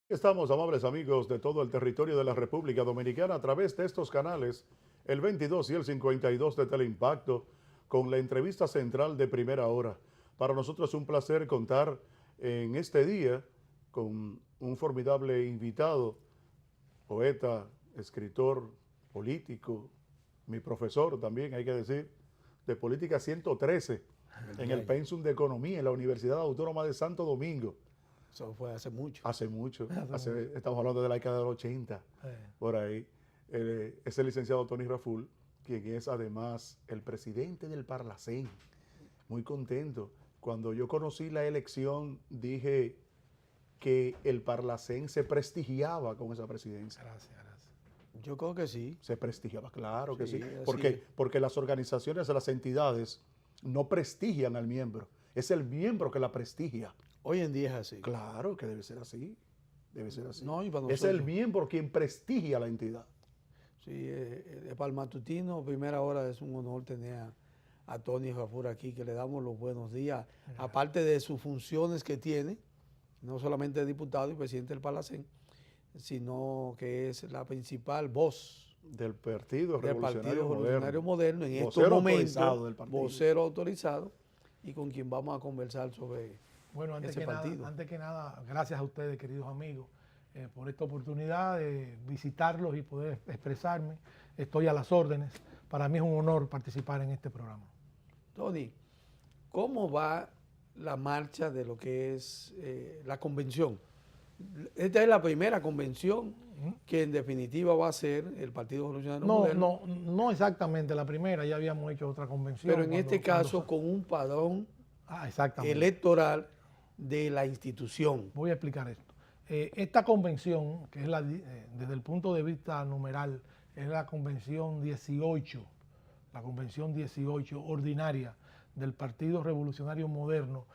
Estamos, amables amigos de todo el territorio de la República Dominicana, a través de estos canales, el 22 y el 52 de Teleimpacto, con la entrevista central de Primera Hora. Para nosotros es un placer contar en este día con un formidable invitado, poeta, escritor, político, mi profesor también, hay que decir, de Política 113, en el Pensum de Economía en la Universidad Autónoma de Santo Domingo. Eso fue hace mucho. Hace mucho, estamos hablando de la década del 80, por ahí. Es el licenciado Tony Raful, quien es además el presidente del Parlacén. Muy contento. Cuando yo conocí la elección, dije que el Parlacén se prestigiaba con esa presidencia. Gracias. Yo creo que sí. Se prestigiaba, claro que sí. Porque Porque las organizaciones, las entidades, no prestigian al miembro. Es el miembro que la prestigia. Hoy en día es así. Claro que debe ser así. Debe ser así. No, y para es el miembro quien prestigia la entidad. Sí, para el matutino, Primera Hora, es un honor tener a Tony Raful aquí, que le damos los buenos días. Aparte de sus funciones que tiene, no solamente diputado y presidente del Parlacén, sino que es la principal voz del Partido Revolucionario Moderno en estos momentos, vocero autorizado, y con quien vamos a conversar sobre ese partido. Antes que nada, gracias a ustedes, queridos amigos, por esta oportunidad de visitarlos y poder expresarme. Estoy a las órdenes. Para mí es un honor participar en este programa. Tony, ¿cómo va la marcha de lo que es la convención? Esta es la primera convención que en definitiva va a ser el Partido Revolucionario Moderno. No exactamente la primera, ya habíamos hecho otra convención. Pero en este caso con un padrón electoral de la institución. Voy a explicar esto. Esta convención, que es desde el punto de vista numeral, es la convención 18, ordinaria del Partido Revolucionario Moderno,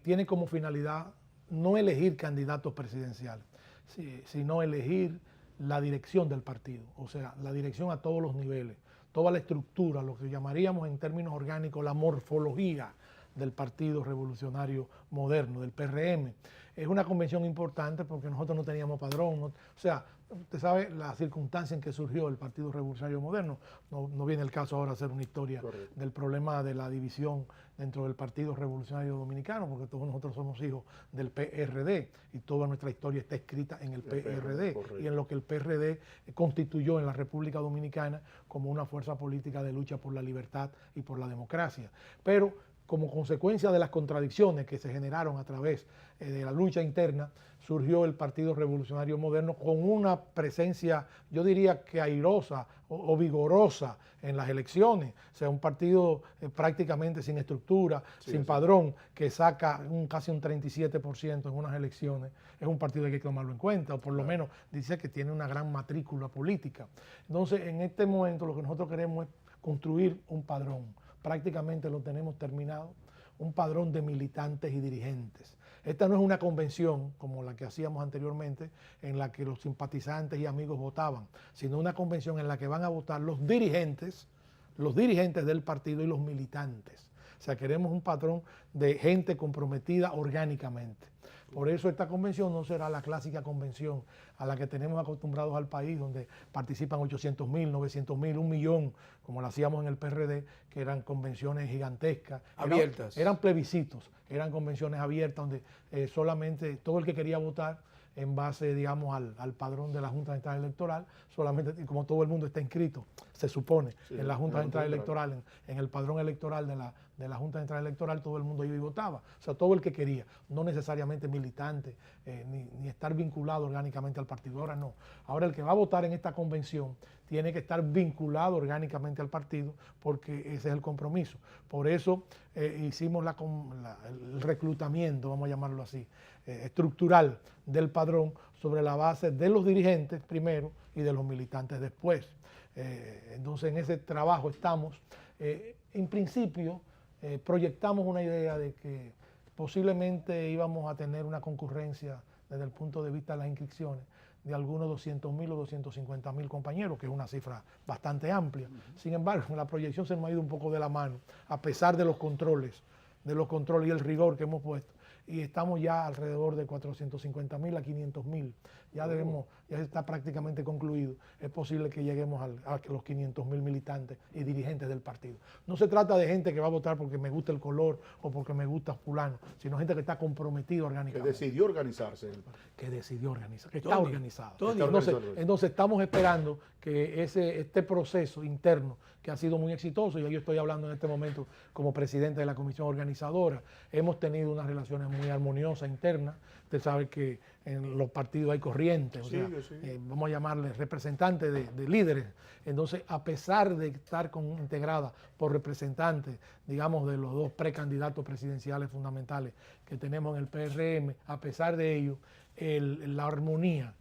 tiene como finalidad no elegir candidatos presidenciales, sino elegir la dirección del partido, o sea, la dirección a todos los niveles, toda la estructura, lo que llamaríamos en términos orgánicos la morfología del Partido Revolucionario Moderno, del PRM. Es una convención importante porque nosotros no teníamos padrón, o sea, usted sabe la circunstancia en que surgió el Partido Revolucionario Moderno. No viene el caso ahora hacer una historia del problema de la división dentro del Partido Revolucionario Dominicano, porque todos nosotros somos hijos del PRD y toda nuestra historia está escrita en el PRD y en lo que el PRD constituyó en la República Dominicana como una fuerza política de lucha por la libertad y por la democracia. Pero como consecuencia de las contradicciones que se generaron a través de la lucha interna, surgió el Partido Revolucionario Moderno con una presencia, yo diría que airosa o vigorosa en las elecciones. O sea, un partido prácticamente sin estructura, sin padrón, que saca casi un 37% en unas elecciones. Es un partido que hay que tomarlo en cuenta, o por lo menos dice que tiene una gran matrícula política. Entonces, en este momento lo que nosotros queremos es construir un padrón. Prácticamente lo tenemos terminado, un padrón de militantes y dirigentes. Esta no es una convención como la que hacíamos anteriormente, en la que los simpatizantes y amigos votaban, sino una convención en la que van a votar los dirigentes del partido y los militantes. O sea, queremos un padrón de gente comprometida orgánicamente. Por eso esta convención no será la clásica convención a la que tenemos acostumbrados al país, donde participan 800.000, 900.000, 1 millón, como lo hacíamos en el PRD, que eran convenciones gigantescas. Abiertas. Eran plebiscitos, eran convenciones abiertas donde solamente todo el que quería votar en base, digamos, al padrón de la Junta Central Electoral, solamente, como todo el mundo está inscrito, se supone, en la Junta Central Electoral, en el padrón electoral de la Junta Central Electoral, todo el mundo iba y votaba. O sea, todo el que quería, no necesariamente militante, ni estar vinculado orgánicamente al partido. Ahora no. Ahora el que va a votar en esta convención tiene que estar vinculado orgánicamente al partido, porque ese es el compromiso. Por eso hicimos el reclutamiento, vamos a llamarlo así, estructural del padrón sobre la base de los dirigentes primero y de los militantes después. Entonces en ese trabajo estamos. En principio proyectamos una idea de que posiblemente íbamos a tener una concurrencia desde el punto de vista de las inscripciones de algunos 200.000 o 250.000 compañeros, que es una cifra bastante amplia. Sin embargo, la proyección se nos ha ido un poco de la mano, a pesar de los controles y el rigor que hemos puesto. y estamos ya alrededor de 450.000 a 500.000. Ya está prácticamente concluido. Es posible que lleguemos a los 500.000 militantes y dirigentes del partido. No se trata de gente que va a votar porque me gusta el color o porque me gusta fulano, sino gente que está comprometida orgánicamente. Que decidió organizarse. Que decidió organizar, que está organizado. Tony, Entonces estamos esperando que este proceso interno, que ha sido muy exitoso, y yo estoy hablando en este momento como presidente de la comisión organizadora, hemos tenido unas relaciones muy armoniosas internas. Usted sabe que en los partidos hay corrientes, vamos a llamarles representantes de líderes. Entonces, a pesar de estar integrada por representantes, digamos, de los dos precandidatos presidenciales fundamentales que tenemos en el PRM, a pesar de ello, la armonía,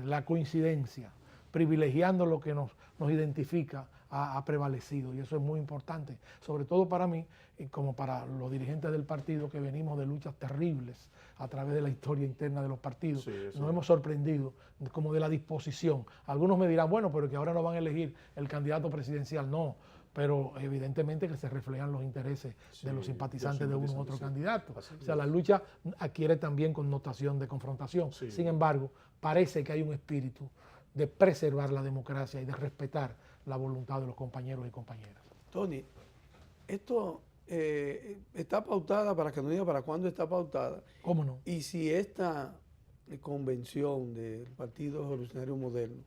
la coincidencia, privilegiando lo que nos identifica, ha prevalecido, y eso es muy importante, sobre todo para mí y como para los dirigentes del partido, que venimos de luchas terribles a través de la historia interna de los partidos. Nos hemos sorprendido como de la disposición. Algunos me dirán, bueno, pero que ahora no van a elegir el candidato presidencial. No, pero evidentemente que se reflejan los intereses de los simpatizantes de uno u otro candidato. O sea, la lucha adquiere también connotación de confrontación. Sin embargo, parece que hay un espíritu de preservar la democracia y de respetar la voluntad de los compañeros y compañeras. Tony, esto está pautada, para que no diga para cuándo está pautada. ¿Cómo no? Y si esta convención del Partido Revolucionario Moderno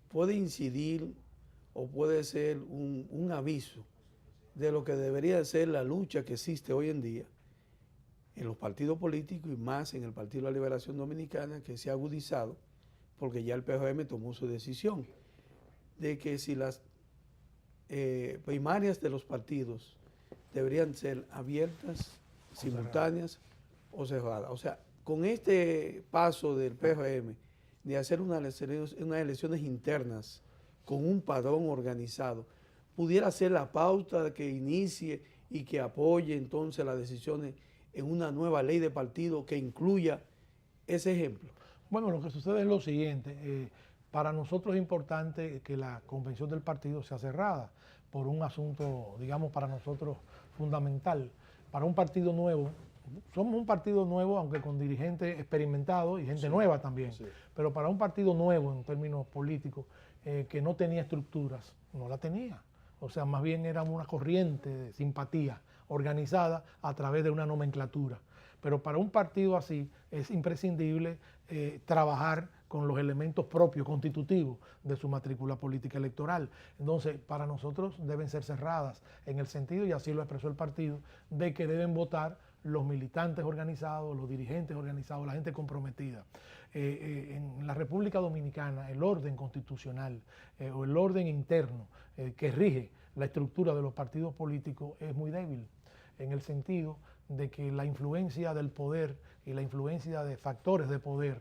puede incidir o puede ser un aviso de lo que debería ser la lucha que existe hoy en día en los partidos políticos y más en el Partido de la Liberación Dominicana, que se ha agudizado porque ya el PRM tomó su decisión de que si las primarias de los partidos deberían ser abiertas, simultáneas o cerradas. O sea, con este paso del PRM de hacer unas elecciones internas con un padrón organizado, pudiera ser la pauta que inicie y que apoye entonces las decisiones en una nueva ley de partido que incluya ese ejemplo. Bueno, lo que sucede es lo siguiente. Para nosotros es importante que la convención del partido sea cerrada por un asunto, digamos, para nosotros fundamental. Para un partido nuevo, somos un partido nuevo, aunque con dirigentes experimentados y gente nueva también, pero para un partido nuevo en términos políticos, que no tenía estructuras, no la tenía. O sea, más bien era una corriente de simpatía organizada a través de una nomenclatura. Pero para un partido así es imprescindible trabajar con los elementos propios, constitutivos de su matrícula política electoral. Entonces, para nosotros deben ser cerradas en el sentido, y así lo expresó el partido, de que deben votar los militantes organizados, los dirigentes organizados, la gente comprometida. En la República Dominicana, el orden constitucional o el orden interno que rige la estructura de los partidos políticos es muy débil, en el sentido de que la influencia del poder y la influencia de factores de poder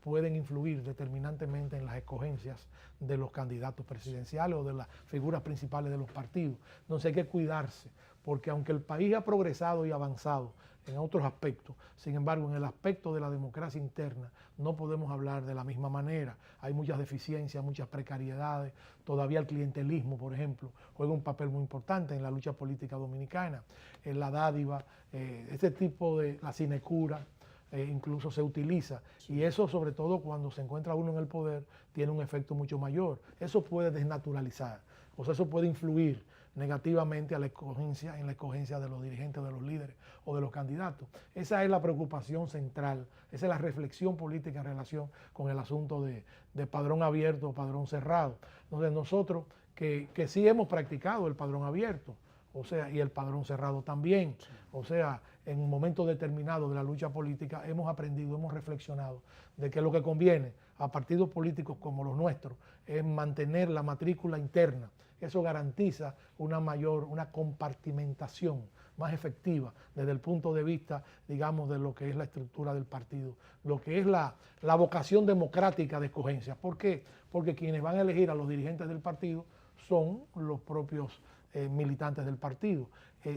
pueden influir determinantemente en las escogencias de los candidatos presidenciales o de las figuras principales de los partidos. Entonces hay que cuidarse, porque aunque el país ha progresado y avanzado en otros aspectos, sin embargo, en el aspecto de la democracia interna no podemos hablar de la misma manera. Hay muchas deficiencias, muchas precariedades. Todavía el clientelismo, por ejemplo, juega un papel muy importante en la lucha política dominicana. La dádiva, este tipo de la sinecura, incluso se utiliza, y eso sobre todo cuando se encuentra uno en el poder tiene un efecto mucho mayor. Eso puede desnaturalizar, o sea, eso puede influir negativamente en la escogencia de los dirigentes, de los líderes o de los candidatos. Esa es la preocupación central, esa es la reflexión política en relación con el asunto de padrón abierto o padrón cerrado. Entonces nosotros que sí hemos practicado el padrón abierto, o sea, y el padrón cerrado también, o sea, en un momento determinado de la lucha política hemos aprendido, hemos reflexionado de que lo que conviene a partidos políticos como los nuestros es mantener la matrícula interna. Eso garantiza una compartimentación más efectiva desde el punto de vista, digamos, de lo que es la estructura del partido, lo que es la vocación democrática de escogencia. ¿Por qué? Porque quienes van a elegir a los dirigentes del partido son los propios militantes del partido.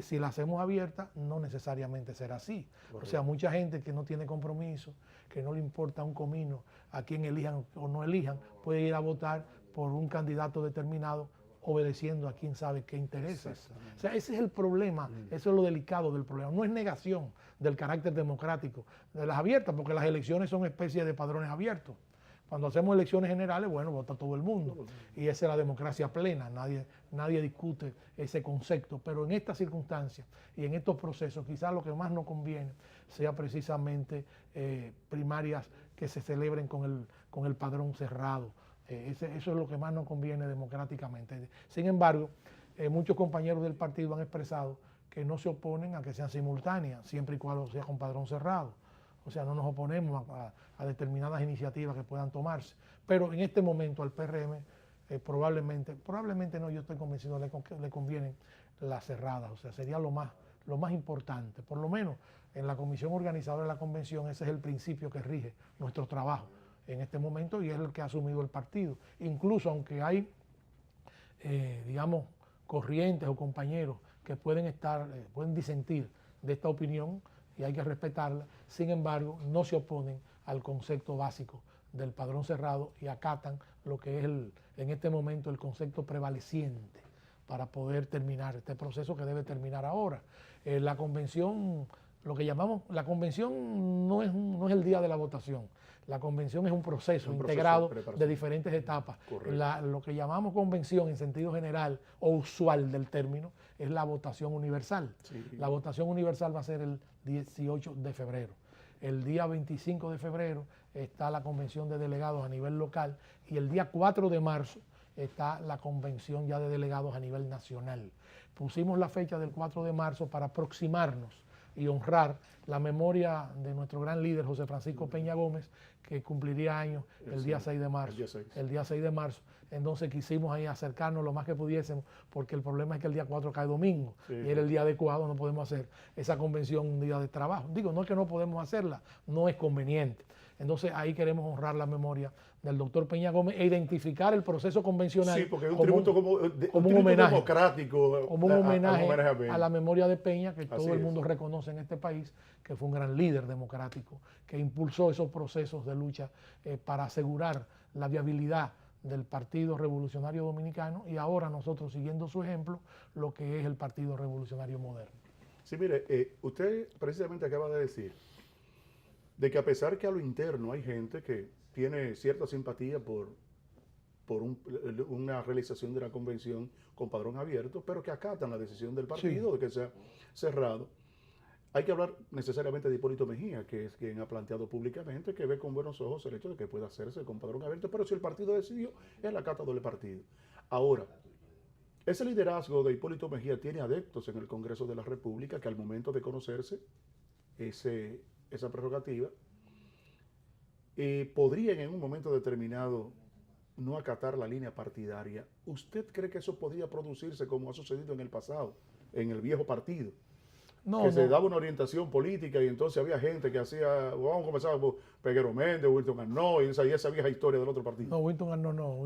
Si la hacemos abierta, no necesariamente será así. Correcto. O sea, mucha gente que no tiene compromiso, que no le importa un comino a quién elijan o no elijan, puede ir a votar por un candidato determinado obedeciendo a quién sabe qué intereses. O sea, ese es el problema, eso es lo delicado del problema. No es negación del carácter democrático de las abiertas, porque las elecciones son especies de padrones abiertos. Cuando hacemos elecciones generales, bueno, vota todo el mundo. Y esa es la democracia plena, nadie discute ese concepto. Pero en estas circunstancias y en estos procesos, quizás lo que más nos conviene sea precisamente primarias que se celebren con el padrón cerrado. Eso es lo que más nos conviene democráticamente. Sin embargo, muchos compañeros del partido han expresado que no se oponen a que sean simultáneas, siempre y cuando sea con padrón cerrado. O sea, no nos oponemos a determinadas iniciativas que puedan tomarse. Pero en este momento al PRM probablemente no, yo estoy convencido, le convienen las cerradas. O sea, sería lo más importante. Por lo menos en la comisión organizadora de la convención, ese es el principio que rige nuestro trabajo en este momento y es el que ha asumido el partido. Incluso aunque hay, digamos, corrientes o compañeros que pueden disentir de esta opinión, y hay que respetarla, sin embargo, no se oponen al concepto básico del padrón cerrado y acatan lo que es en este momento el concepto prevaleciente para poder terminar este proceso que debe terminar ahora. La convención, lo que llamamos, la convención no es el día de la votación. La convención es un proceso integrado de diferentes etapas. Lo que llamamos convención en sentido general o usual del término es la votación universal. Sí. La votación universal va a ser el 18 de febrero. El día 25 de febrero está la convención de delegados a nivel local y el día 4 de marzo está la convención ya de delegados a nivel nacional. Pusimos la fecha del 4 de marzo para aproximarnos y honrar la memoria de nuestro gran líder José Francisco Peña Gómez, que cumpliría años el día 6 de marzo. El día 6 de marzo. Entonces quisimos ahí acercarnos lo más que pudiésemos, porque el problema es que el día 4 cae domingo, y era el día adecuado, no podemos hacer esa convención un día de trabajo. Digo, no es que no podemos hacerla, no es conveniente. Entonces ahí queremos honrar la memoria del doctor Peña Gómez e identificar el proceso convencional. Sí, porque es un tributo como un homenaje democrático. Como un homenaje a la memoria de Peña, que Así todo el mundo reconoce en este país, que fue un gran líder democrático, que impulsó esos procesos de lucha para asegurar la viabilidad del Partido Revolucionario Dominicano y ahora nosotros, siguiendo su ejemplo, lo que es el Partido Revolucionario Moderno. Sí, mire, usted precisamente acaba de decir de que a pesar que a lo interno hay gente que tiene cierta simpatía por una realización de una convención con padrón abierto, pero que acatan la decisión del partido de que sea cerrado. Hay que hablar necesariamente de Hipólito Mejía, que es quien ha planteado públicamente que ve con buenos ojos el hecho de que pueda hacerse con padrón abierto, pero si el partido decidió, es la acata del partido. Ahora, ese liderazgo de Hipólito Mejía tiene adeptos en el Congreso de la República que al momento de conocerse esa prerrogativa, podrían en un momento determinado no acatar la línea partidaria. ¿Usted cree que eso podría producirse como ha sucedido en el pasado, en el viejo partido? Se daba una orientación política y entonces había gente que hacía, vamos a comenzar por Peguero Méndez, Wilton Arnó, y esa vieja historia del otro partido. No, Wilton Arnó no.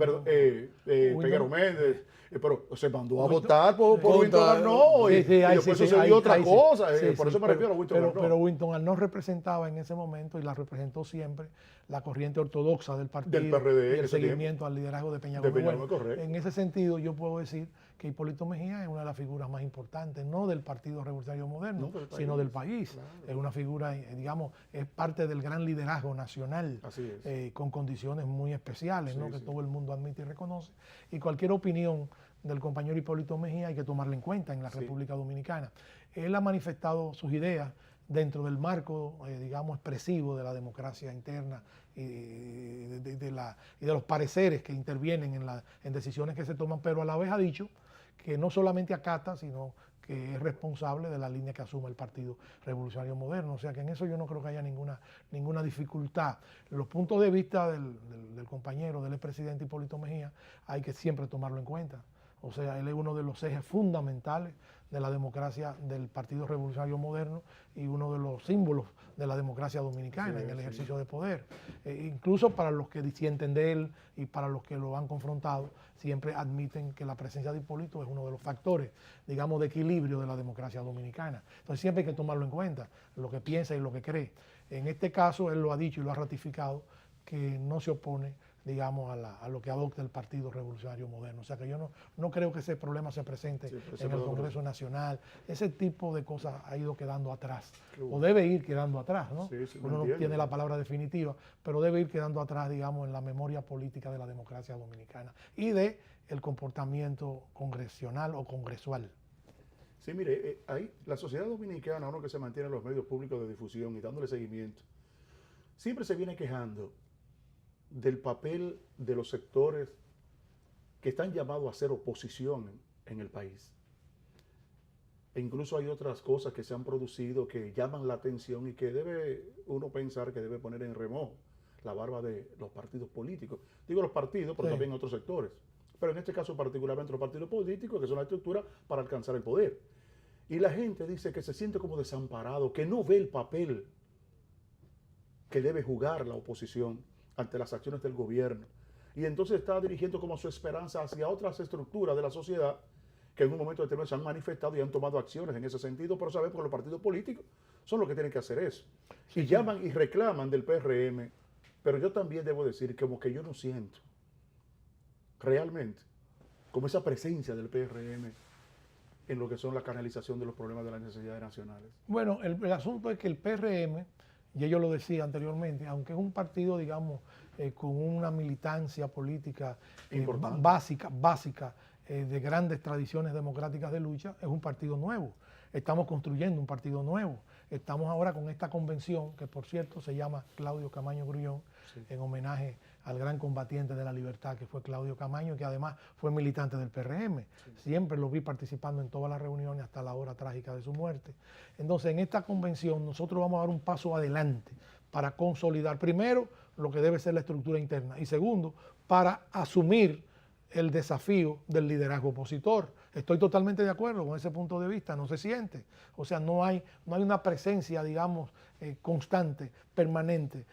Peguero Méndez, pero se mandó a votar por Wilton Arnó y después sucedió otra cosa. Por eso me refiero a Wilton Arnó. Pero Wilton Arnó representaba en ese momento y la representó siempre la corriente ortodoxa del partido, del PRD, y el seguimiento al liderazgo de Peña Gómez. En ese sentido, yo puedo decir que Hipólito Mejía es una de las figuras más importantes, no del Partido Revolucionario Moderno, sino del país. Claro. Es una figura, digamos, es parte del gran liderazgo nacional, con condiciones muy especiales, que todo el mundo admite y reconoce. Y cualquier opinión del compañero Hipólito Mejía hay que tomarla en cuenta en la República Dominicana. Él ha manifestado sus ideas dentro del marco, digamos, expresivo de la democracia interna y de los pareceres que intervienen en decisiones que se toman, pero a la vez ha dicho que no solamente acata, sino que es responsable de la línea que asume el Partido Revolucionario Moderno. O sea que en eso yo no creo que haya ninguna dificultad. Los puntos de vista del compañero, del expresidente Hipólito Mejía, hay que siempre tomarlo en cuenta. O sea, él es uno de los ejes fundamentales de la democracia del Partido Revolucionario Moderno y uno de los símbolos de la democracia dominicana en el ejercicio de poder. Incluso para los que disienten de él y para los que lo han confrontado, siempre admiten que la presencia de Hipólito es uno de los factores, digamos, de equilibrio de la democracia dominicana. Entonces siempre hay que tomarlo en cuenta, lo que piensa y lo que cree. En este caso, él lo ha dicho y lo ha ratificado, que no se opone digamos, a lo que adopta el Partido Revolucionario Moderno. O sea que yo no creo que ese problema se presente en el Congreso Nacional. Ese tipo de cosas ha ido quedando atrás, o debe ir quedando atrás, ¿no? Uno no tiene la palabra definitiva, pero debe ir quedando atrás, digamos, en la memoria política de la democracia dominicana y de el comportamiento congresional o congresual. Sí, mire, ahí la sociedad dominicana, uno que se mantiene en los medios públicos de difusión y dándole seguimiento, siempre se viene quejando del papel de los sectores que están llamados a hacer oposición en el país. E incluso hay otras cosas que se han producido que llaman la atención y que debe uno pensar que debe poner en remojo la barba de los partidos políticos. Digo los partidos, pero también otros sectores. Pero en este caso particularmente los partidos políticos, que son la estructura para alcanzar el poder. Y la gente dice que se siente como desamparado, que no ve el papel que debe jugar la oposición ante las acciones del gobierno. Y entonces está dirigiendo como su esperanza hacia otras estructuras de la sociedad que en un momento determinado se han manifestado y han tomado acciones en ese sentido, pero sabemos que los partidos políticos son los que tienen que hacer eso. Y llaman y reclaman del PRM, pero yo también debo decir que como que yo no siento realmente como esa presencia del PRM en lo que son la canalización de los problemas de las necesidades nacionales. Bueno, el asunto es que el PRM, y yo lo decía anteriormente, aunque es un partido, digamos, con una militancia política básica, de grandes tradiciones democráticas de lucha, es un partido nuevo. Estamos construyendo un partido nuevo. Estamos ahora con esta convención, que por cierto se llama Claudio Camaño Grullón, en homenaje al gran combatiente de la libertad que fue Claudio Camaño, que además fue militante del PRM. Siempre lo vi participando en todas las reuniones hasta la hora trágica de su muerte. Entonces, en esta convención nosotros vamos a dar un paso adelante para consolidar, primero, lo que debe ser la estructura interna, y segundo, para asumir el desafío del liderazgo opositor. Estoy totalmente de acuerdo con ese punto de vista, no se siente. O sea, no hay una presencia, digamos, constante, permanente,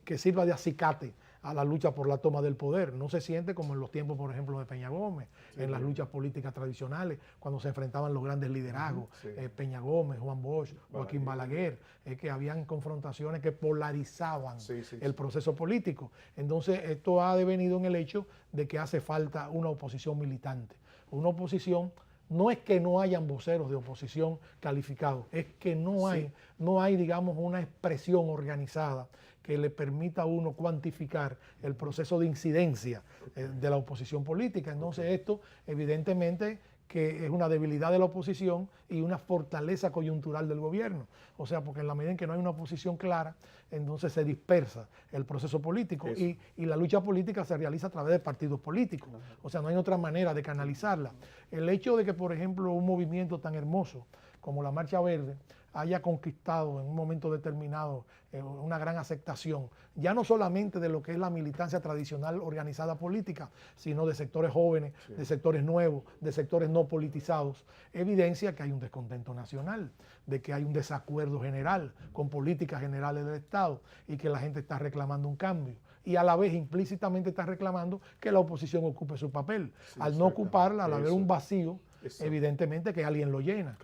que sirva de acicate a la lucha por la toma del poder. No se siente como en los tiempos, por ejemplo, de Peña Gómez, en las luchas políticas tradicionales, cuando se enfrentaban los grandes liderazgos, Peña Gómez, Juan Bosch, Joaquín Balaguer, que habían confrontaciones que polarizaban el proceso político. Entonces, esto ha devenido en el hecho de que hace falta una oposición militante. Una oposición, no es que no hayan voceros de oposición calificados, es que no hay, digamos, una expresión organizada que le permita a uno cuantificar el proceso de incidencia de la oposición política. Entonces esto evidentemente que es una debilidad de la oposición y una fortaleza coyuntural del gobierno. O sea, porque en la medida en que no hay una oposición clara, entonces se dispersa el proceso político y la lucha política se realiza a través de partidos políticos. O sea, no hay otra manera de canalizarla. El hecho de que, por ejemplo, un movimiento tan hermoso como la Marcha Verde haya conquistado en un momento determinado una gran aceptación, ya no solamente de lo que es la militancia tradicional organizada política, sino de sectores jóvenes, de sectores nuevos, de sectores no politizados, evidencia que hay un descontento nacional, de que hay un desacuerdo general con políticas generales del Estado y que la gente está reclamando un cambio. Y a la vez implícitamente está reclamando que la oposición ocupe su papel. Al no ocuparla, al haber un vacío, evidentemente que alguien lo llena,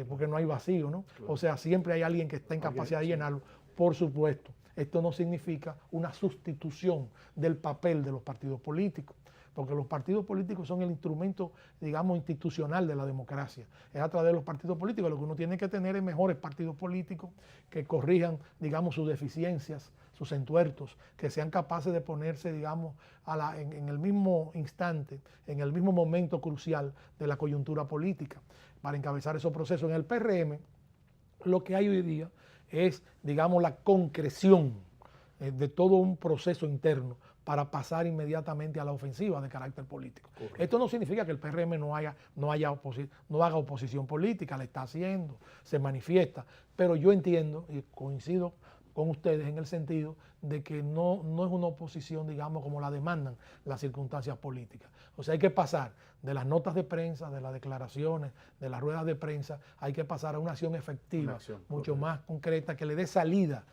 porque no hay vacío, ¿no? O sea, siempre hay alguien que está en capacidad de llenarlo, por supuesto. Esto no significa una sustitución del papel de los partidos políticos, porque los partidos políticos son el instrumento, digamos, institucional de la democracia. Es a través de los partidos políticos. Lo que uno tiene que tener es mejores partidos políticos que corrijan, digamos, sus deficiencias, sus entuertos, que sean capaces de ponerse, digamos, en el mismo instante, en el mismo momento crucial de la coyuntura política, para encabezar esos procesos. En el PRM, lo que hay hoy día es, digamos, la concreción de todo un proceso interno para pasar inmediatamente a la ofensiva de carácter político. Correcto. Esto no significa que el PRM no haga oposición política, la está haciendo, se manifiesta, pero yo entiendo y coincido con ustedes en el sentido de que no es una oposición, digamos, como la demandan las circunstancias políticas. O sea, hay que pasar de las notas de prensa, de las declaraciones, de las ruedas de prensa, hay que pasar a una acción efectiva, mucho más concreta, que le dé salida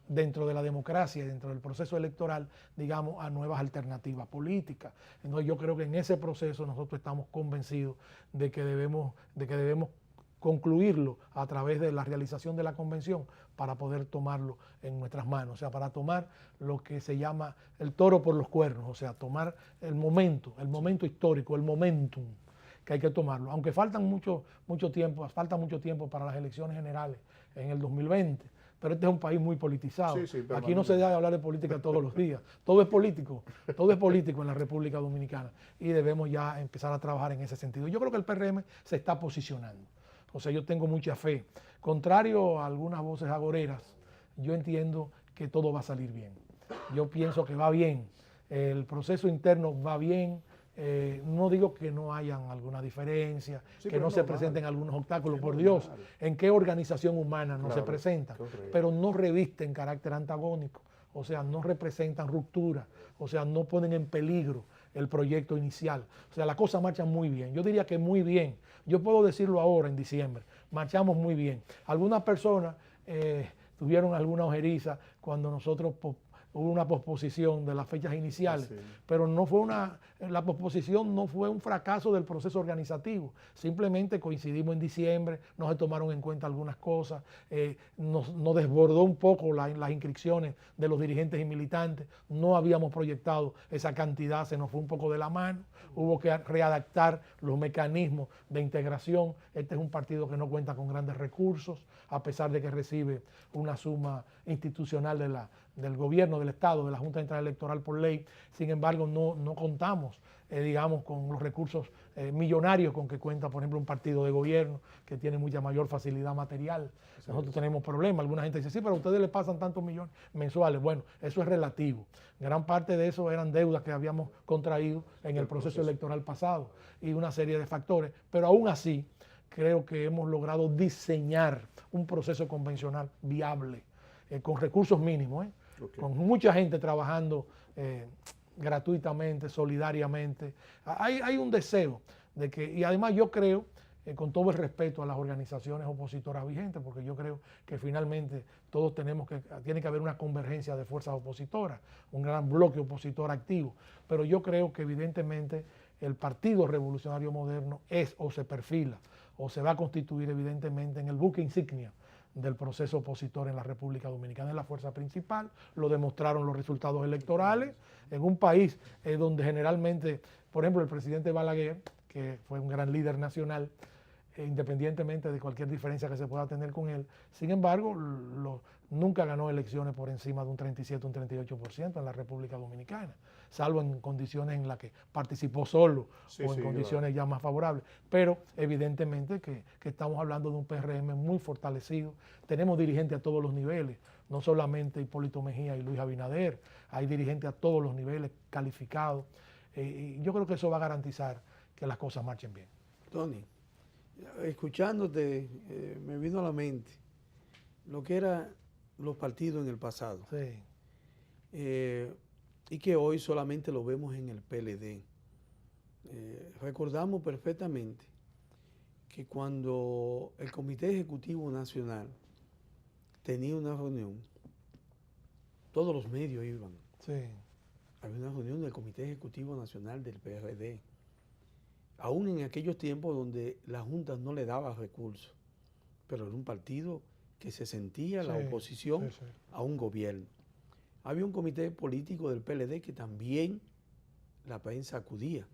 dentro de la democracia y dentro del proceso electoral, digamos, a nuevas alternativas políticas. Entonces yo creo que en ese proceso nosotros estamos convencidos de que debemos concluirlo a través de la realización de la convención para poder tomarlo en nuestras manos, o sea, para tomar lo que se llama el toro por los cuernos, o sea, tomar el momento histórico, el momentum que hay que tomarlo, aunque falta mucho tiempo para las elecciones generales en el 2020, pero este es un país muy politizado. Aquí no se debe hablar de política todos los días, todo es político en la República Dominicana y debemos ya empezar a trabajar en ese sentido. Yo creo que el PRM se está posicionando, o sea, yo tengo mucha fe. Contrario a algunas voces agoreras, yo entiendo que todo va a salir bien. Yo pienso que va bien, el proceso interno va bien. No digo que no hayan alguna diferencia, que no se presenten algunos obstáculos, por Dios, ¿en qué organización humana no se presentan? Pero no revisten carácter antagónico, o sea, no representan ruptura, o sea, no ponen en peligro el proyecto inicial. O sea, la cosa marcha muy bien, yo diría que muy bien. Yo puedo decirlo ahora en diciembre, marchamos muy bien. Algunas personas tuvieron alguna ojeriza cuando nosotros hubo una posposición de las fechas iniciales, pero la posposición no fue un fracaso del proceso organizativo, simplemente coincidimos en diciembre, no se tomaron en cuenta algunas cosas, nos desbordó un poco las inscripciones de los dirigentes y militantes, no habíamos proyectado esa cantidad, se nos fue un poco de la mano, hubo que readaptar los mecanismos de integración. Este es un partido que no cuenta con grandes recursos, a pesar de que recibe una suma institucional del gobierno, del Estado, de la Junta Central Electoral por ley. Sin embargo, no contamos, digamos, con los recursos millonarios con que cuenta, por ejemplo, un partido de gobierno que tiene mucha mayor facilidad material. Nosotros tenemos problemas. Alguna gente dice, sí, pero a ustedes les pasan tantos millones mensuales. Bueno, eso es relativo. Gran parte de eso eran deudas que habíamos contraído en el proceso electoral pasado y una serie de factores. Pero aún así, creo que hemos logrado diseñar un proceso convencional viable, con recursos mínimos, con mucha gente trabajando gratuitamente, solidariamente. Hay un deseo de que, y además yo creo, con todo el respeto a las organizaciones opositoras vigentes, porque yo creo que finalmente todos tiene que haber una convergencia de fuerzas opositoras, un gran bloque opositor activo, pero yo creo que evidentemente el Partido Revolucionario Moderno es o se perfila o se va a constituir evidentemente en el buque insignia del proceso opositor en la República Dominicana. Es la fuerza principal, lo demostraron los resultados electorales, en un país donde generalmente, por ejemplo, el presidente Balaguer, que fue un gran líder nacional, independientemente de cualquier diferencia que se pueda tener con él, sin embargo, nunca ganó elecciones por encima de un 37, un 38% en la República Dominicana, salvo en condiciones en las que participó solo o en condiciones ya más favorables. Pero evidentemente que estamos hablando de un PRM muy fortalecido. Tenemos dirigentes a todos los niveles, no solamente Hipólito Mejía y Luis Abinader, hay dirigentes a todos los niveles calificados. Y yo creo que eso va a garantizar que las cosas marchen bien. Tony, escuchándote, me vino a la mente lo que eran los partidos en el pasado. Sí. Y que hoy solamente lo vemos en el PLD. Recordamos perfectamente que cuando el Comité Ejecutivo Nacional tenía una reunión, todos los medios iban. Sí. Había una reunión del Comité Ejecutivo Nacional del PRD. Aún en aquellos tiempos donde la Junta no le daba recursos, pero era un partido que se sentía la oposición a un gobierno. Había un comité político del PLD que también la prensa acudía,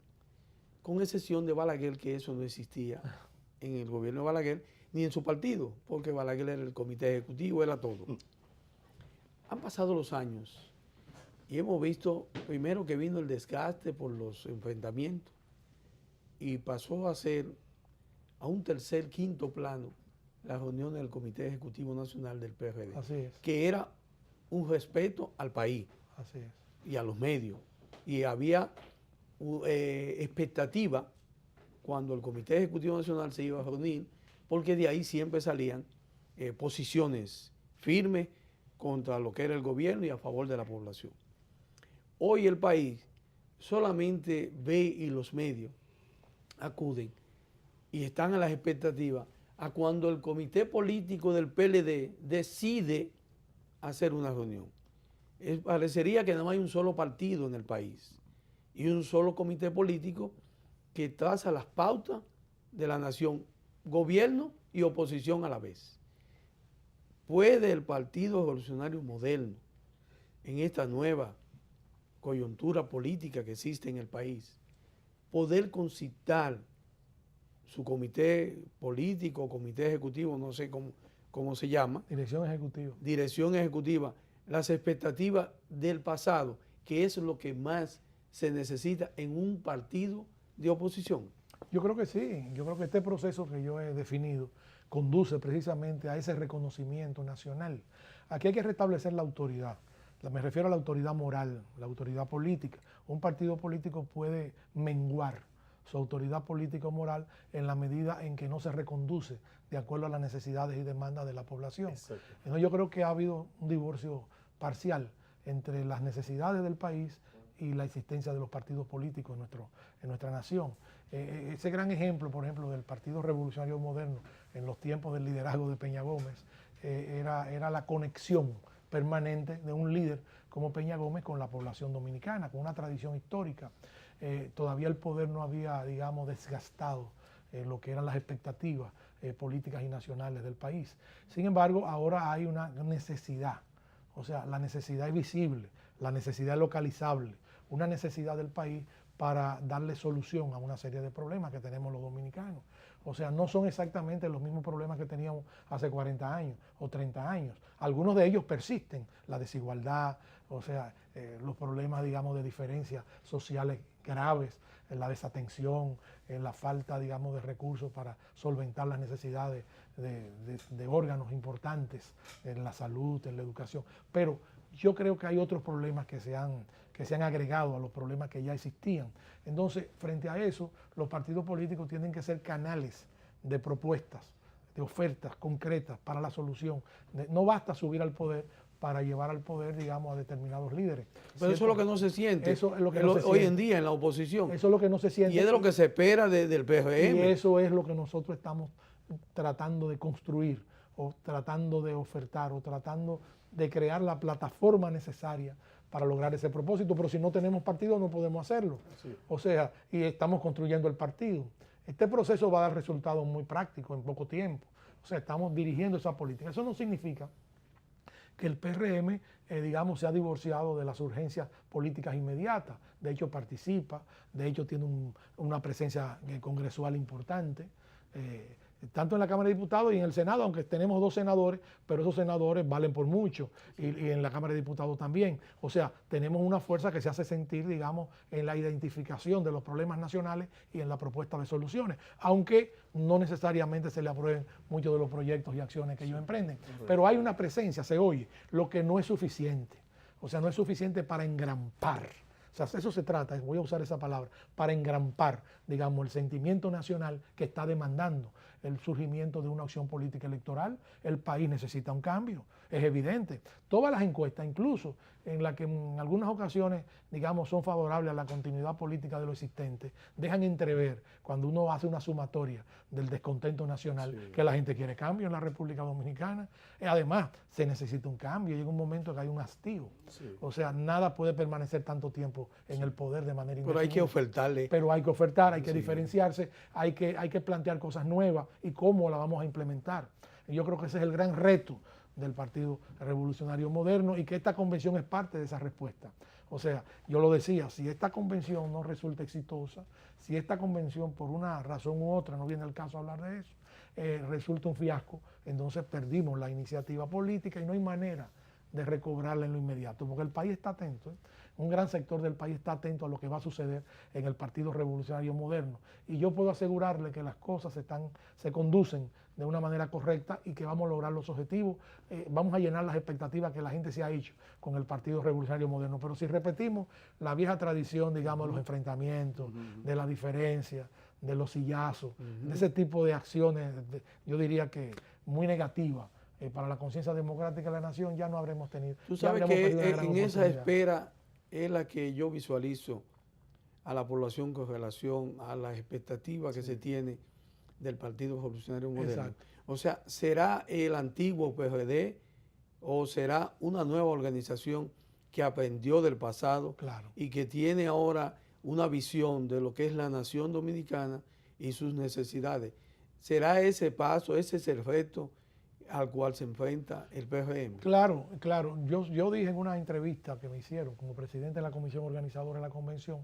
con excepción de Balaguer, que eso no existía en el gobierno de Balaguer, ni en su partido, porque Balaguer era el comité ejecutivo, era todo. Han pasado los años y hemos visto, primero que vino el desgaste por los enfrentamientos, y pasó a ser a un tercer, quinto plano la reunión del Comité Ejecutivo Nacional del PRD, Así es. que era un respeto al país. Así es. Y a los medios. Y había expectativa cuando el Comité Ejecutivo Nacional se iba a reunir, porque de ahí siempre salían posiciones firmes contra lo que era el gobierno y a favor de la población. Hoy el país solamente ve y los medios acuden y están a las expectativas a cuando el comité político del PLD decide hacer una reunión. Parecería que no hay un solo partido en el país y un solo comité político que traza las pautas de la nación, gobierno y oposición a la vez. ¿Puede el Partido Revolucionario Moderno, en esta nueva coyuntura política que existe en el país, poder concitar su comité político, comité ejecutivo, no sé cómo se llama? Dirección ejecutiva. Dirección ejecutiva, las expectativas del pasado, que es lo que más se necesita en un partido de oposición? Yo creo que sí, yo creo que este proceso que yo he definido conduce precisamente a ese reconocimiento nacional. Aquí hay que restablecer la autoridad. Me refiero a la autoridad moral, la autoridad política. Un partido político puede menguar su autoridad política o moral en la medida en que no se reconduce de acuerdo a las necesidades y demandas de la población. Entonces, yo creo que ha habido un divorcio parcial entre las necesidades del país y la existencia de los partidos políticos en nuestra nación. Ese gran ejemplo, por ejemplo, del Partido Revolucionario Moderno en los tiempos del liderazgo de Peña Gómez, era la conexión permanente de un líder como Peña Gómez con la población dominicana, con una tradición histórica. Todavía el poder no había, digamos, desgastado lo que eran las expectativas políticas y nacionales del país. Sin embargo, ahora hay una necesidad, o sea, la necesidad es visible, la necesidad es localizable, una necesidad del país para darle solución a una serie de problemas que tenemos los dominicanos. O sea, no son exactamente los mismos problemas que teníamos hace 40 años o 30 años. Algunos de ellos persisten, la desigualdad, o sea, los problemas, digamos, de diferencias sociales graves, la desatención, la falta, digamos, de recursos para solventar las necesidades de órganos importantes en la salud, en la educación. Pero yo creo que hay otros problemas que se han agregado a los problemas que ya existían. Entonces, frente a eso, los partidos políticos tienen que ser canales de propuestas, de ofertas concretas para la solución. No basta subir al poder para llevar al poder, digamos, a determinados líderes. Pero eso es lo que no se siente eso es lo que no se hoy siente en día en la oposición. Eso es lo que no se siente. Y es de lo que se espera del PRM. Y eso es lo que nosotros estamos tratando de construir, o tratando de ofertar, o tratando de crear la plataforma necesaria para lograr ese propósito. Pero si no tenemos partido no podemos hacerlo. Sí. O sea, y estamos construyendo el partido. Este proceso va a dar resultados muy prácticos en poco tiempo. O sea, estamos dirigiendo esa política. Eso no significa que el PRM, digamos, se ha divorciado de las urgencias políticas inmediatas. De hecho, participa, de hecho, tiene una presencia congresual importante, tanto en la Cámara de Diputados y en el Senado, aunque tenemos 2 senadores, pero esos senadores valen por mucho, y en la Cámara de Diputados también. O sea, tenemos una fuerza que se hace sentir, digamos, en la identificación de los problemas nacionales y en la propuesta de soluciones, aunque no necesariamente se le aprueben muchos de los proyectos y acciones que ellos emprenden. Pero hay una presencia, se oye, lo que no es suficiente. O sea, no es suficiente para engrampar. O sea, eso se trata, voy a usar esa palabra, para engrampar, digamos, el sentimiento nacional que está demandando el surgimiento de una opción política electoral. El país necesita un cambio, es evidente. Todas las encuestas, incluso en las que en algunas ocasiones, digamos, son favorables a la continuidad política de lo existente, dejan entrever, cuando uno hace una sumatoria del descontento nacional, sí, que la gente quiere cambio en la República Dominicana. Además, se necesita un cambio, llega un momento que hay un hastío. Sí. O sea, nada puede permanecer tanto tiempo en el poder de manera indefinida. Pero hay que ofertarle. Pero hay que ofertar, hay que diferenciarse, hay que plantear cosas nuevas y cómo las vamos a implementar. Y yo creo que ese es el gran reto del Partido Revolucionario Moderno y que esta convención es parte de esa respuesta. O sea, yo lo decía, si esta convención no resulta exitosa, si esta convención por una razón u otra, no viene al caso hablar de eso, resulta un fiasco, entonces perdimos la iniciativa política y no hay manera de recobrarla en lo inmediato, porque el país está atento, un gran sector del país está atento a lo que va a suceder en el Partido Revolucionario Moderno. Y yo puedo asegurarle que las cosas se conducen de una manera correcta y que vamos a lograr los objetivos, vamos a llenar las expectativas que la gente se ha hecho con el Partido Revolucionario Moderno. Pero si repetimos la vieja tradición, digamos, de los enfrentamientos, de la diferencia, de los sillazos, de ese tipo de acciones, yo diría que muy negativas, para la conciencia democrática de la nación, ya no habremos tenido. Tú sabes que en esa espera es la que yo visualizo a la población con relación a las expectativas que se tiene del Partido Revolucionario Moderno. Exacto. O sea, ¿será el antiguo PRD o será una nueva organización que aprendió del pasado, claro, y que tiene ahora una visión de lo que es la nación dominicana y sus necesidades? ¿Será ese paso, ese es el reto al cual se enfrenta el PRM? Claro, claro. Yo dije en una entrevista que me hicieron como presidente de la comisión organizadora de la convención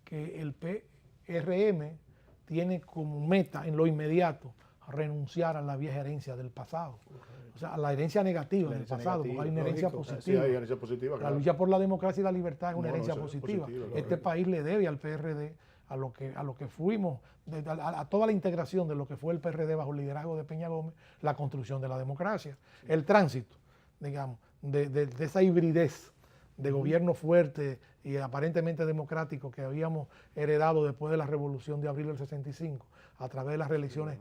que el PRM tiene como meta en lo inmediato renunciar a la vieja herencia del pasado. O sea, a la herencia negativa del pasado, porque hay una herencia positiva. Sí, hay herencia positiva, La claro. lucha por la democracia y la libertad es una herencia eso es positiva. positivo, Este correcto. país le debe al PRD, a lo que fuimos, a toda la integración de lo que fue el PRD bajo el liderazgo de Peña Gómez, la construcción de la democracia. El tránsito, digamos, de esa hibridez de gobierno fuerte y aparentemente democrático que habíamos heredado después de la revolución de abril del 65, a través de las reelecciones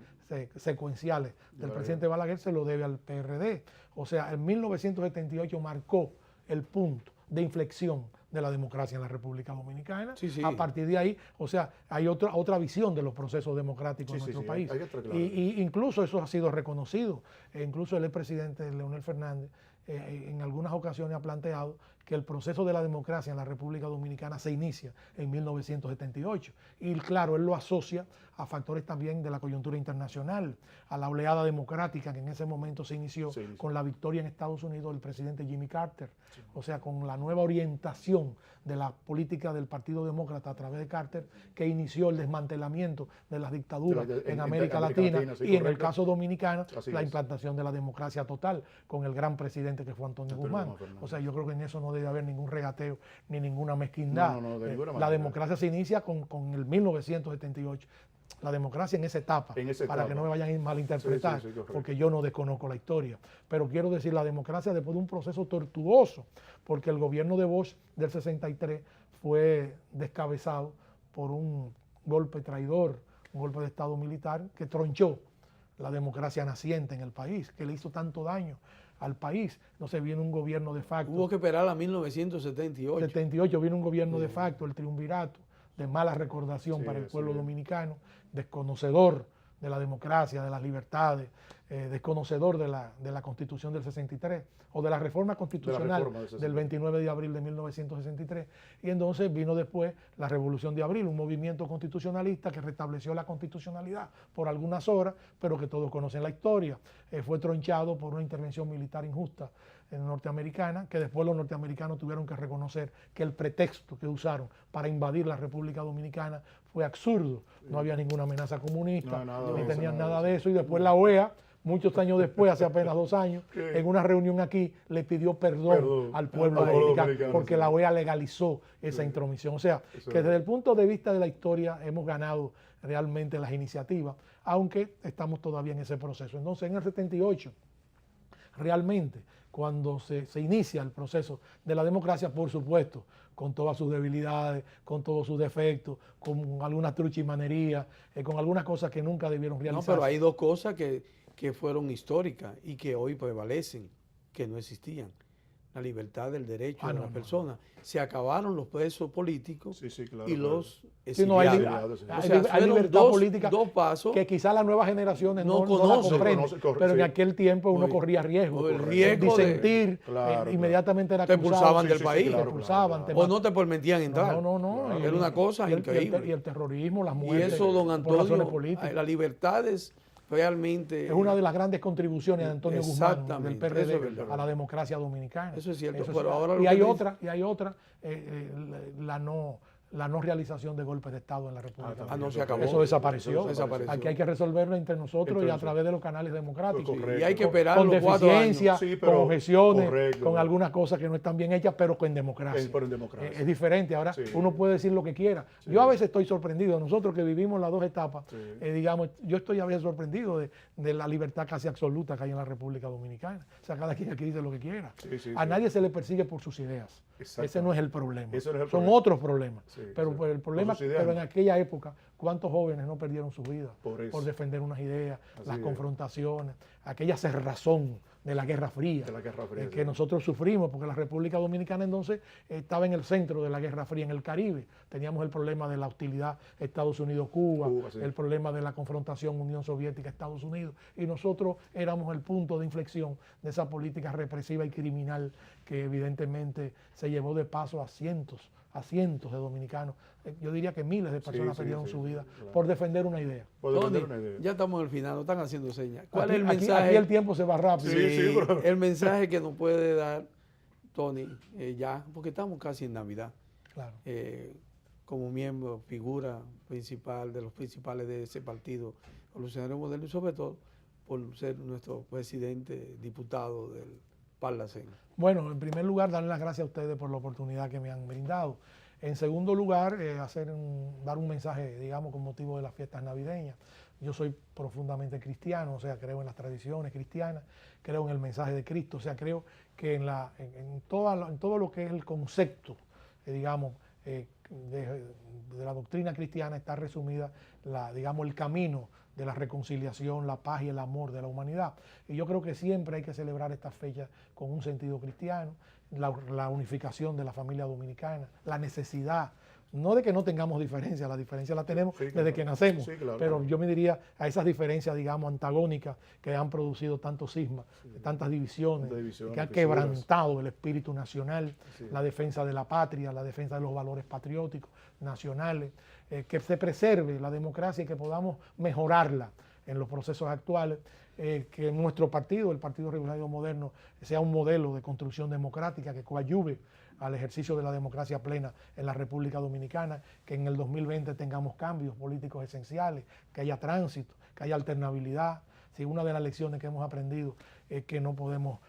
secuenciales del presidente Balaguer, se lo debe al PRD. O sea, en 1978 marcó el punto de inflexión de la democracia en la República Dominicana. Sí, sí. A partir de ahí, o sea, hay otra visión de los procesos democráticos en nuestro país. hay que estar claro. Y incluso eso ha sido reconocido. Incluso el expresidente Leonel Fernández en algunas ocasiones ha planteado que el proceso de la democracia en la República Dominicana se inicia en 1978. Y claro, él lo asocia a factores también de la coyuntura internacional, a la oleada democrática que en ese momento se inició con la victoria en Estados Unidos del presidente Jimmy Carter. O sea, con la nueva orientación de la política del Partido Demócrata a través de Carter, que inició el desmantelamiento de las dictaduras en América Latina y en el caso dominicano, la implantación de la democracia total con el gran presidente que fue Antonio Guzmán. O sea, yo creo que en eso no debe haber ningún regateo ni ninguna mezquindad. La democracia se inicia con el 1978. La democracia en esa etapa, para que no me vayan a malinterpretar, porque yo no desconozco la historia. Pero quiero decir, la democracia después de un proceso tortuoso, porque el gobierno de Bosch del 63 fue descabezado por un golpe traidor, un golpe de Estado militar que tronchó la democracia naciente en el país, que le hizo tanto daño al país. No se viene un gobierno de facto. Hubo que esperar a 1978. 78 viene un gobierno de facto, el triunvirato, de mala recordación para el pueblo dominicano, desconocedor de la democracia, de las libertades, desconocedor de la Constitución del 63 o de la reforma constitucional del 29 de abril de 1963. Y entonces vino después la Revolución de Abril, un movimiento constitucionalista que restableció la constitucionalidad por algunas horas, pero que todos conocen la historia. Fue tronchado por una intervención militar injusta norteamericana, que después los norteamericanos tuvieron que reconocer que el pretexto que usaron para invadir la República Dominicana fue absurdo. No había ninguna amenaza comunista, ni tenían nada de eso. Y después la OEA, muchos años después, hace apenas 2 años, en una reunión aquí, le pidió perdón al pueblo dominicano, porque la OEA legalizó esa intromisión. O sea, que desde el punto de vista de la historia hemos ganado realmente las iniciativas, aunque estamos todavía en ese proceso. Entonces, en el 78, realmente, cuando se inicia el proceso de la democracia, por supuesto, con todas sus debilidades, con todos sus defectos, con alguna truchimanería, con algunas cosas que nunca debieron realizarse. No, pero hay 2 cosas que fueron históricas y que hoy prevalecen, que no existían. La libertad del derecho de las personas. Se acabaron los presos políticos y los exiliados. Hay libertad política 2 pasos que quizás las nuevas generaciones no conocen, la comprenden, pero en aquel tiempo uno corría riesgo. El riesgo disentir, inmediatamente era te expulsaban del país. Te expulsaban, o no te permitían entrar. No. Era una cosa increíble. Y el terrorismo, las muertes, y eso, don por razones Antonio, políticas. las libertades realmente... Es una de las grandes contribuciones de Antonio Guzmán, del PRD, verdad, a la democracia dominicana. Eso es cierto, pero ahora y hay otra, la no realización de golpes de Estado en la República. No se acabó. Eso desapareció. Aquí hay que resolverlo entre nosotros y a través de los canales democráticos. Y hay que esperar con los 4 años. deficiencia, con objeciones, con algunas cosas que no están bien hechas, pero con democracia. Es diferente. Ahora uno puede decir lo que quiera. Yo a veces estoy sorprendido. Nosotros que vivimos las 2 etapas, digamos, yo estoy a veces sorprendido de la libertad casi absoluta que hay en la República Dominicana. O sea, cada quien aquí dice lo que quiera. A nadie se le persigue por sus ideas. Ese no es el problema. Son otros problemas. Pero pues, el problema, pero en aquella época, ¿cuántos jóvenes no perdieron su vida por defender unas ideas, las confrontaciones? aquella cerrazón de la Guerra Fría, que sí. nosotros sufrimos, porque la República Dominicana entonces estaba en el centro de la Guerra Fría en el Caribe. Teníamos el problema de la hostilidad Estados Unidos-Cuba, sí. el problema de la confrontación Unión Soviética-Estados Unidos, y nosotros éramos el punto de inflexión de esa política represiva y criminal que evidentemente se llevó de paso a cientos de dominicanos. Yo diría que miles de personas perdieron su vida por defender una idea. Tony, ya estamos al final, nos están haciendo señas. ¿Cuál es el Aquí mensaje? el tiempo se va rápido. El mensaje que nos puede dar Tony, ya, porque estamos casi en Navidad, Claro. como miembro, figura principal de los principales de ese partido Revolucionario Moderno y sobre todo por ser nuestro presidente, diputado del Parlacén. Bueno, en primer lugar, darle las gracias a ustedes por la oportunidad que me han brindado. En segundo lugar, dar un mensaje, digamos, con motivo de las fiestas navideñas. Yo soy profundamente cristiano, o sea, creo en las tradiciones cristianas, creo en el mensaje de Cristo, o sea, creo que en todo lo que es el concepto, digamos, de la doctrina cristiana está resumida, digamos, el camino de la reconciliación, la paz y el amor de la humanidad. Y yo creo que siempre hay que celebrar estas fechas con un sentido cristiano, la unificación de la familia dominicana, la necesidad, no de que no tengamos diferencias, la diferencia la tenemos desde que nacemos, pero yo me diría a esas diferencias, digamos, antagónicas que han producido tantos cismas, tantas divisiones, que han quebrantado el espíritu nacional, la defensa de la patria, la defensa de los valores patrióticos, nacionales, que se preserve la democracia y que podamos mejorarla en los procesos actuales, que nuestro partido, el Partido Revolucionario Moderno, sea un modelo de construcción democrática que coadyuve al ejercicio de la democracia plena en la República Dominicana, que en el 2020 tengamos cambios políticos esenciales, que haya tránsito, que haya alternabilidad. Si una de las lecciones que hemos aprendido es que no podemos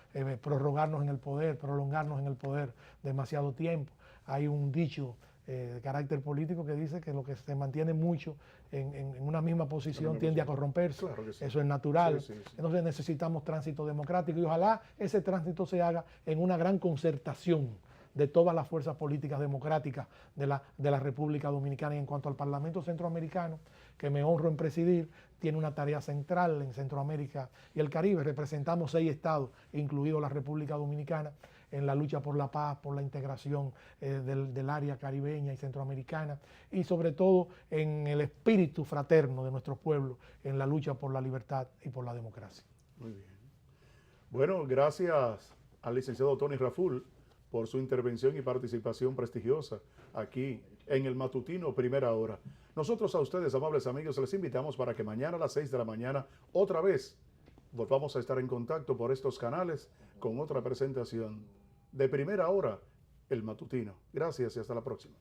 prorrogarnos en el poder, prolongarnos en el poder demasiado tiempo. Hay un dicho de carácter político que dice que lo que se mantiene mucho en una misma posición tiende a corromperse. Claro que sí. Eso es natural. Entonces necesitamos tránsito democrático y ojalá ese tránsito se haga en una gran concertación de todas las fuerzas políticas democráticas de la República Dominicana. Y en cuanto al Parlamento Centroamericano, que me honro en presidir, tiene una tarea central en Centroamérica y el Caribe. Representamos 6 estados, incluido la República Dominicana, en la lucha por la paz, por la integración del área caribeña y centroamericana, y sobre todo en el espíritu fraterno de nuestros pueblos, en la lucha por la libertad y por la democracia. Muy bien. Bueno, gracias al licenciado Tony Raful por su intervención y participación prestigiosa aquí en el matutino Primera Hora. Nosotros a ustedes, amables amigos, les invitamos para que mañana a las 6 de la mañana otra vez volvamos a estar en contacto por estos canales con otra presentación de Primera Hora, el matutino. Gracias y hasta la próxima.